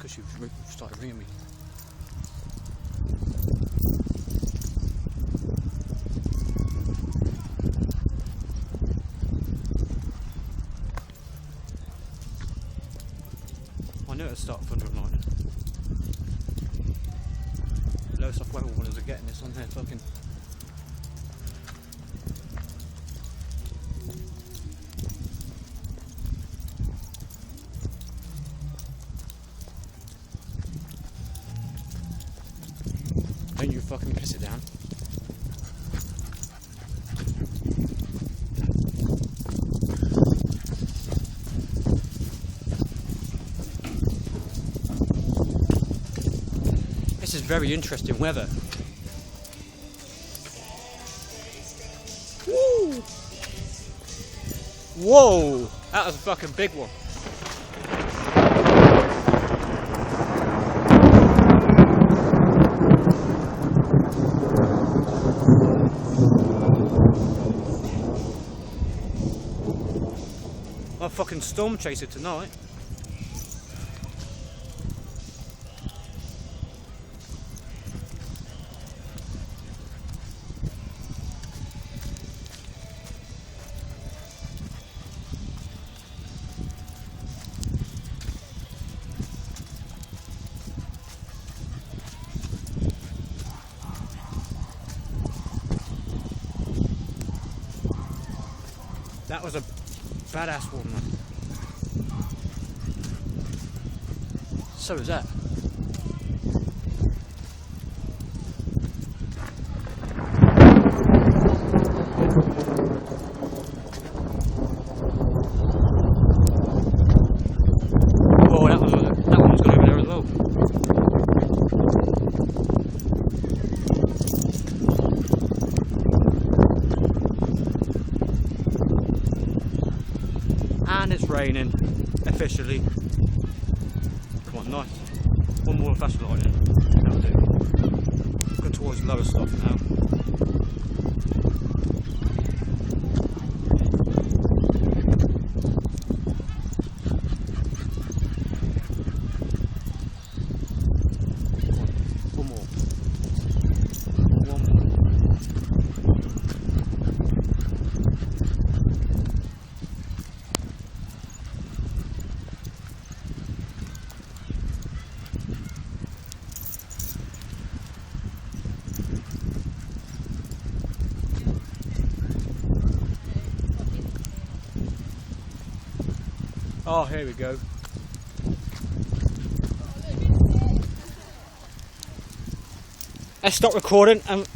because you've started ringing me. I knew it'd start thunder and lightning. Low stuff weather warnings are getting this on there fucking. Don't you fucking piss it down. This is very interesting weather. Woo! Whoa! That was a fucking big one. I'm a fucking storm chaser tonight. That was a badass one, man. So is that. Oh, that one's gone over there as well. And it's raining officially. Come on, nice. One more flash lightning. That'll do. Go towards lower stuff now. One more. One more. Oh, here we go. Let's stop recording and